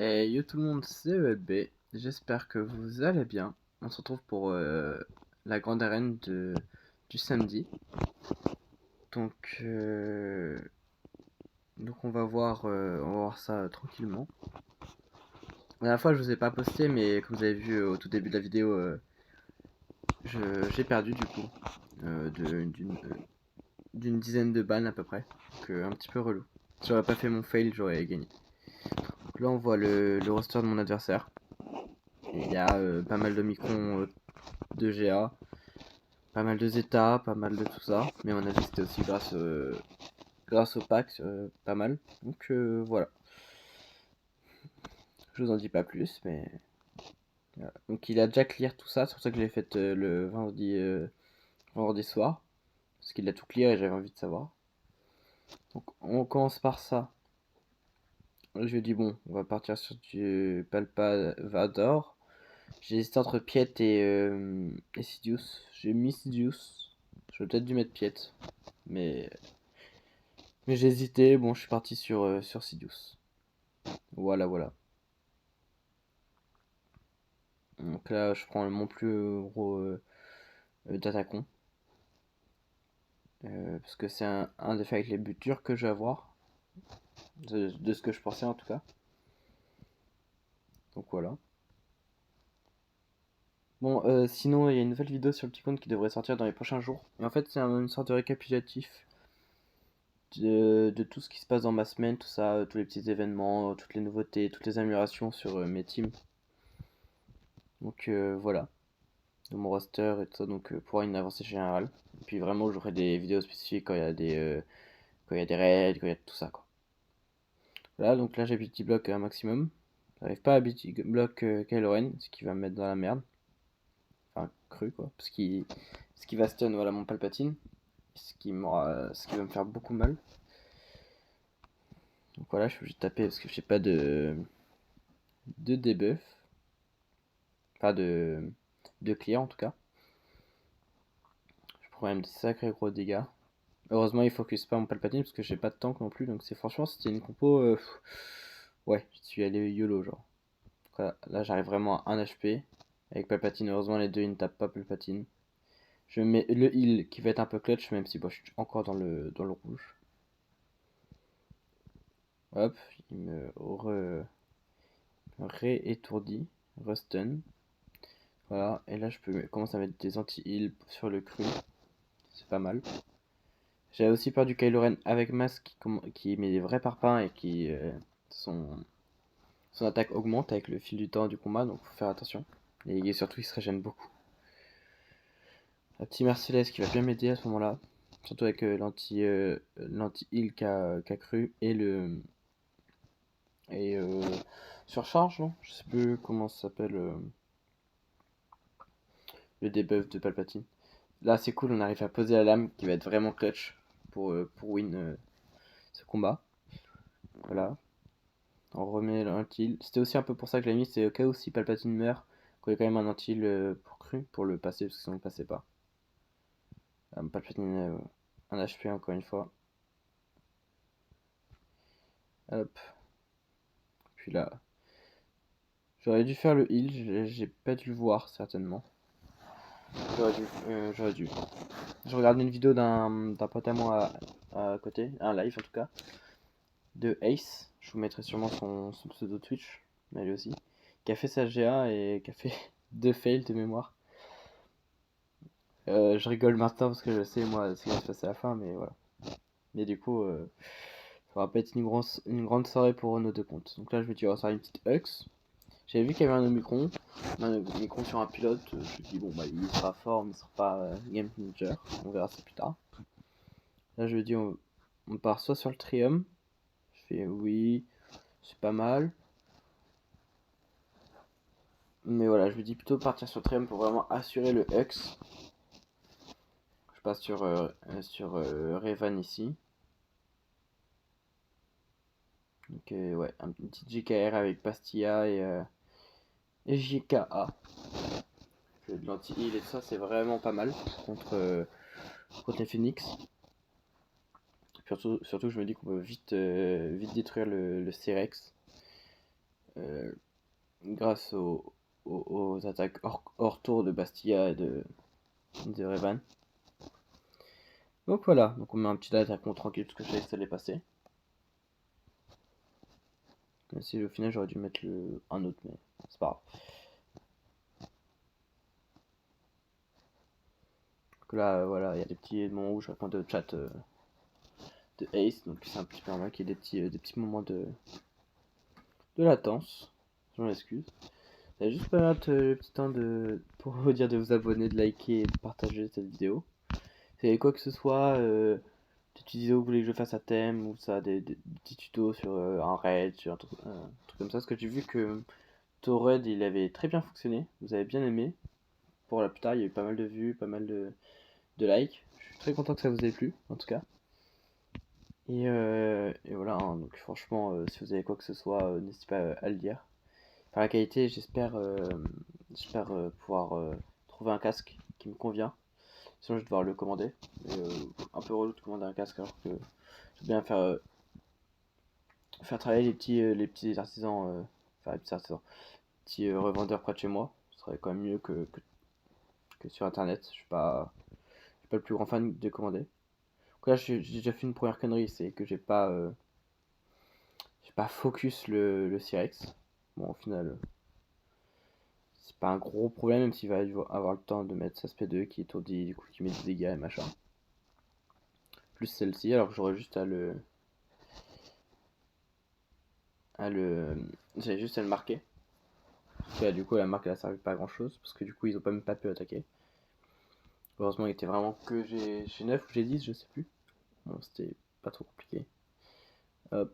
Et yo tout le monde, c'est ELB, j'espère que vous allez bien. On se retrouve pour la grande arène du samedi. Donc, donc on va voir ça tranquillement. La dernière fois je vous ai pas posté, mais comme vous avez vu au tout début de la vidéo, j'ai perdu du coup d'une dizaine de bannes à peu près. Donc un petit peu relou. Si j'aurais pas fait mon fail, j'aurais gagné. Donc là on voit le roster de mon adversaire. Il y a pas mal de microns de GA. Pas mal de Zeta, pas mal de tout ça. Mais à mon avis, c'était aussi grâce au pack, pas mal. Donc voilà. Je vous en dis pas plus, mais voilà. Donc il a déjà clear tout ça, c'est pour ça que je l'ai fait le vendredi soir. Parce qu'il a tout clear et j'avais envie de savoir. Donc on commence par ça. Je lui ai dit bon, on va partir sur du Palpavador. J'ai hésité entre Piet et Sidious. J'ai mis Sidious. J'aurais peut-être dû mettre Piet. Mais j'ai hésité, bon je suis parti sur Sidious. Voilà, voilà. Donc là, je prends mon plus gros d'attaquant. Parce que c'est un des faits avec les buts durs que je vais avoir. De ce que je pensais en tout cas. Donc voilà. Bon, sinon, il y a une nouvelle vidéo sur le petit compte qui devrait sortir dans les prochains jours. Et en fait, c'est une sorte de récapitulatif de tout ce qui se passe dans ma semaine, tout ça, tous les petits événements, toutes les nouveautés, toutes les améliorations sur mes teams. Donc voilà. De mon roster et tout ça, donc pour une avancée générale. Et puis vraiment, j'aurai des vidéos spécifiques quand il y a des raids, quand il y a tout ça, quoi. Voilà, donc là j'ai BT block un maximum. J'arrive pas à BT block Kylo Ren, ce qui va me mettre dans la merde. Enfin, cru, quoi. Ce qui va stun, voilà, mon Palpatine. Ce qui va me faire beaucoup mal. Donc voilà, je suis obligé de taper parce que j'ai pas de debuff. Pas de clear en tout cas. Je prends même des sacrés gros dégâts. Heureusement, il focus pas mon Palpatine parce que j'ai pas de tank non plus. Donc c'est franchement, c'était une compo. Ouais, je suis allé YOLO genre. Donc là, j'arrive vraiment à 1 HP. Avec Palpatine, heureusement, les deux ils ne tapent pas Palpatine. Je mets le heal qui va être un peu clutch, même si bon, je suis encore dans le rouge. Hop, il me réétourdit, restun. Voilà, et là je peux commencer à mettre des anti-heal sur le cru. C'est pas mal. J'avais aussi peur du Kylo Ren avec masque qui met des vrais parpaings et qui son attaque augmente avec le fil du temps du combat, donc faut faire attention. Et surtout il se régène beaucoup. Un petit Merciless qui va bien m'aider à ce moment-là. Surtout avec l'anti-heal qu'a cru et le. Et surcharge, non? Je sais plus comment ça s'appelle le debuff de Palpatine. Là c'est cool, on arrive à poser la lame qui va être vraiment clutch pour win ce combat. Voilà. On remet l'anti-heal. C'était aussi un peu pour ça que je l'ai mis, c'est au cas où si Palpatine meurt, qu'on ait quand même un anti-heal pour cru, pour le passer, parce que sinon on le passait pas. Palpatine un HP encore une fois. Hop. Puis là, j'aurais dû faire le heal, j'ai pas dû le voir certainement. J'aurais dû. Je regardais une vidéo d'un pote à moi à côté, un live en tout cas, de Ace. Je vous mettrai sûrement son pseudo Twitch, mais lui aussi, qui a fait sa GA et qui a fait deux fails de mémoire. Je rigole maintenant parce que je sais moi ce qui va se passer à la fin, mais voilà. Mais du coup, ça va pas être une grande soirée pour nos deux comptes. Donc là, je vais tirer ça une petite Hux. J'avais vu qu'il y avait un Omicron sur un pilote. Je me suis dit, bon, bah, il sera fort, mais il sera pas game changer. On verra ça plus tard. Là, je lui dis, on part soit sur le Trium. Je fais oui, c'est pas mal. Mais voilà, je lui dis plutôt partir sur le Trium pour vraiment assurer le Hux. Je passe sur Revan ici. Donc, ouais, un petit JKR avec Pastilla et JKA. De l'anti-heal et tout ça, c'est vraiment pas mal contre les Phoenix. Surtout, je me dis qu'on peut vite détruire le C-Rex. euh, grâce aux attaques hors tour de Bastia et de Revan. Donc voilà, donc on met un petit attaquant tranquille parce que je savais que ça allait passer. Même si au final j'aurais dû mettre un autre, mais c'est pas grave. Donc là, voilà, il y a des petits moments où je réponds au chat de Ace, donc c'est un petit peu normal qu'il y ait des petits moments de latence. Je m'en excuse. J'avais juste pas mettre le petit temps pour vous dire de vous abonner, de liker et de partager cette vidéo. Si vous avez quoi que ce soit, des petites vidéos que vous voulez que je fasse à thème, ou ça, des petits tutos sur un raid, sur un truc comme ça, parce que j'ai vu que Torred il avait très bien fonctionné, vous avez bien aimé. Pour la plupart, il y a eu pas mal de vues, pas mal de likes. Je suis très content que ça vous ait plu, en tout cas. Et voilà, hein, donc franchement, si vous avez quoi que ce soit, n'hésitez pas à le dire. Par la qualité, j'espère pouvoir trouver un casque qui me convient. Sinon, je vais devoir le commander. Mais, un peu relou de commander un casque alors que je veux bien faire travailler les petits artisans, enfin les petits artisans, petits revendeurs près de chez moi. Ce serait quand même mieux que sur internet. Je suis pas le plus grand fan de commander. Donc là, j'ai déjà fait une première connerie, c'est que j'ai pas focus le Cyrex. Bon, au final, c'est pas un gros problème, même s'il va avoir le temps de mettre sa SP2 qui étourdit, du coup qui met des dégâts et machin. Plus celle-ci, alors que j'aurais juste j'avais juste à le marquer. Parce que là, du coup, la marque elle a servi pas à grand chose, parce que du coup, ils ont même pas pu attaquer. Heureusement, il était vraiment que G9 ou G10, je sais plus. Bon, c'était pas trop compliqué. Hop,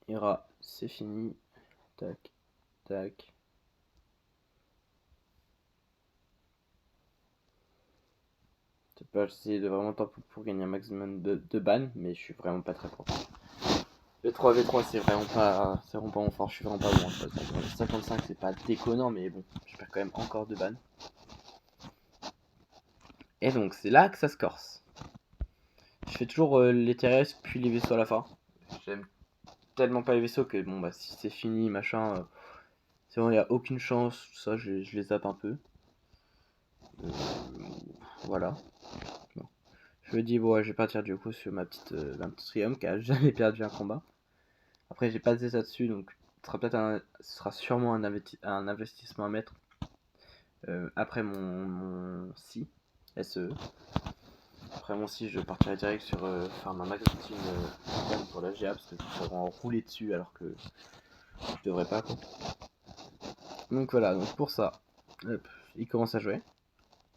Ira, c'est fini. Tac, tac. Je peux essayer de vraiment tant pour gagner un maximum de ban, mais je suis vraiment pas très fort. Le 3v3 c'est vraiment pas mon fort, je suis vraiment pas bon en fait. Le 55 c'est pas déconnant, mais bon, je perds quand même encore de ban. Et donc c'est là que ça se corse. Je fais toujours les terrestres puis les vaisseaux à la fin. J'aime tellement pas les vaisseaux que bon bah si c'est fini machin, c'est bon, il n'y a aucune chance, tout ça je les zappe un peu. Voilà. Bon. Je me dis bon ouais, je vais partir du coup sur ma petite Triumph qui a jamais perdu un combat. Après j'ai pas de zeta dessus donc ce sera sûrement un investissement à mettre après mon SI SE. Après mon SI je partirai direct sur faire ma max team pour la GA parce que je vais en rouler dessus alors que je devrais pas quoi. Donc voilà, donc pour ça, hop, il commence à jouer.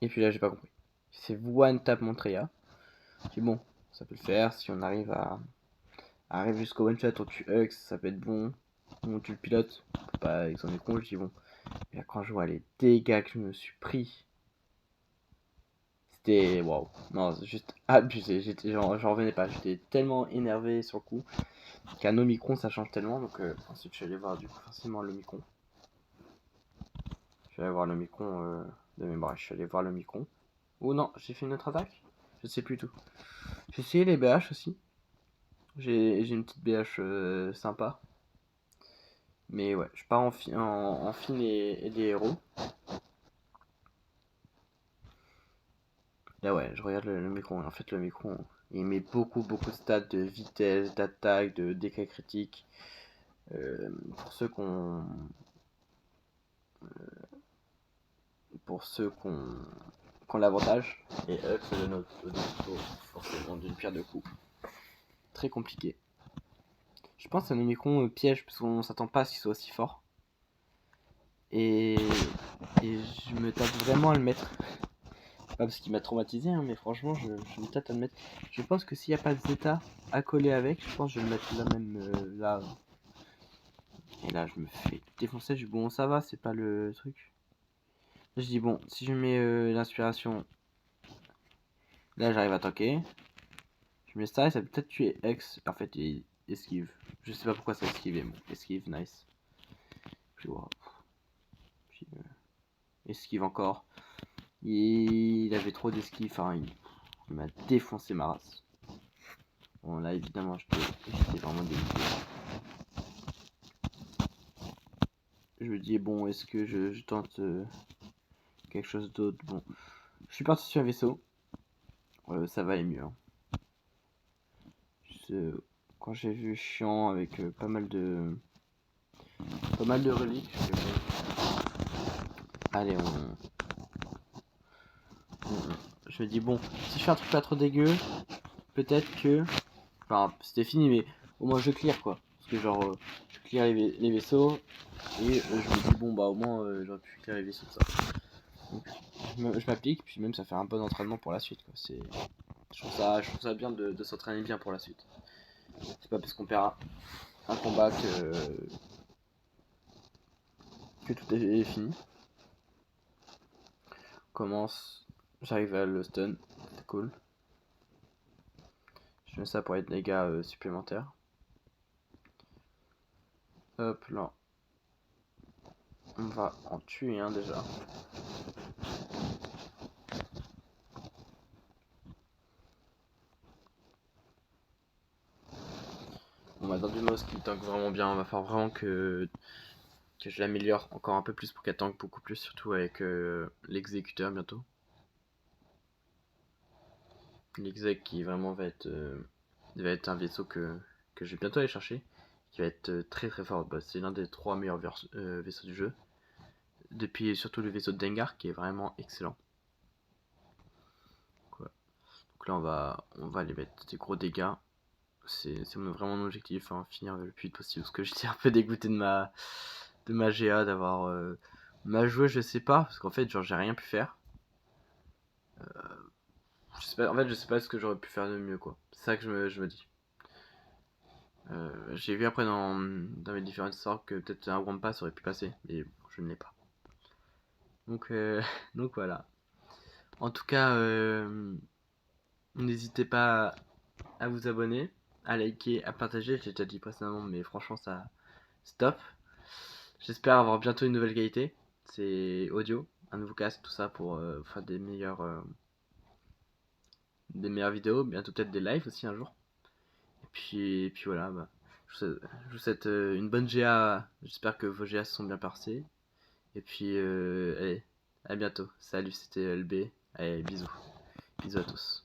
Et puis là j'ai pas compris. C'est one tap Montréal. Puis bon, ça peut le faire si on arrive à arriver jusqu'au one shot, on tue Hux, ça peut être bon. On tue le pilote, on peut pas examiner con, je dis bon. Et là quand je vois les dégâts que je me suis pris, c'était waouh. Non, c'est juste abusé. J'en revenais pas. J'étais tellement énervé sur le coup qu'un Omicron ça change tellement. Donc ensuite je suis allé voir du coup forcément l'Omicron. Je suis allé voir l'Omicron de mémoire. Je suis allé voir l'Omicron. Ou non, j'ai fait une autre attaque. Je sais plus tout. J'ai essayé les BH aussi. J'ai une petite BH sympa. Mais ouais, je pars en fine et des héros. Là ouais, je regarde le Micron. En fait, le Micron, il met beaucoup de stats de vitesse, d'attaque, de dégâts critiques. Pour ceux qu'on... Pour ceux qu'on l'avantage. Et Hux le note forcément d'une pierre deux coups. Très compliqué. Je pense à un Omicron piège parce qu'on s'attend pas à ce qu'il soit aussi fort. Et je me tape vraiment à le mettre. Pas parce qu'il m'a traumatisé, hein, mais franchement, je me tâte à le mettre. Je pense que s'il n'y a pas de Zeta à coller avec, je pense que je vais le mettre là même, là. Et là, je me fais défoncer. Je dis, bon, ça va, c'est pas le truc. Là, je dis, bon, si je mets l'inspiration, là, j'arrive à tanker. Je mets ça et ça peut peut-être tuer X. En fait, il esquive. Je sais pas pourquoi ça esquive, mais bon, esquive, nice. Puis, wow. Puis esquive encore. Il avait trop d'esquive, enfin, il m'a défoncé ma race. Bon, là, évidemment, j'étais vraiment dégoûté. je me dis bon, est-ce que je tente quelque chose d'autre? Bon, je suis parti sur un vaisseau. Ça va aller mieux, hein. Je- Quand j'ai vu chiant avec pas mal de reliques, allez, je me dis bon, si je fais un truc pas trop dégueu, peut-être que, enfin, c'était fini, mais au moins je clear quoi. Parce que genre, je clear les vaisseaux et je me dis bon bah au moins j'aurais pu clear les vaisseaux de ça. Donc, je m'applique, puis même ça fait un bon entraînement pour la suite quoi. Je trouve ça bien de s'entraîner bien pour la suite. C'est pas parce qu'on perd un combat que tout est fini. Commence, j'arrive à le stun, c'est cool. Je mets ça pour être dégâts supplémentaires. Hop là. On va en tuer un déjà. On va dans du mouse qui tank vraiment bien. On va faire vraiment que je l'améliore encore un peu plus pour qu'elle tank beaucoup plus, surtout avec l'exécuteur bientôt. L'exec qui vraiment va être un vaisseau que je vais bientôt aller chercher, qui va être très très fort. Bah, c'est l'un des 3 meilleurs vaisseaux du jeu. Depuis surtout le vaisseau de Dengar qui est vraiment excellent. Quoi. Donc là on va aller mettre des gros dégâts. C'est vraiment mon objectif, hein, finir le plus vite possible. Parce que j'étais un peu dégoûté de ma GA, d'avoir ma joué, je sais pas, parce qu'en fait genre j'ai rien pu faire. Je sais pas, en fait je sais pas ce que j'aurais pu faire de mieux quoi. C'est ça que je me dis. J'ai vu après dans mes différentes sorts que peut-être un One Pass aurait pu passer, mais bon, je ne l'ai pas. Donc, donc voilà. En tout cas, n'hésitez pas à vous abonner, à liker, à partager. J'ai déjà dit précédemment, mais franchement, ça stop. J'espère avoir bientôt une nouvelle qualité. C'est audio, un nouveau casque, tout ça pour faire des meilleures vidéos. Bientôt peut-être des lives aussi un jour. Et puis voilà, bah, je vous souhaite une bonne GA. J'espère que vos GA se sont bien passés. Et puis, allez, à bientôt. Salut, c'était LB. Allez, bisous. Bisous à tous.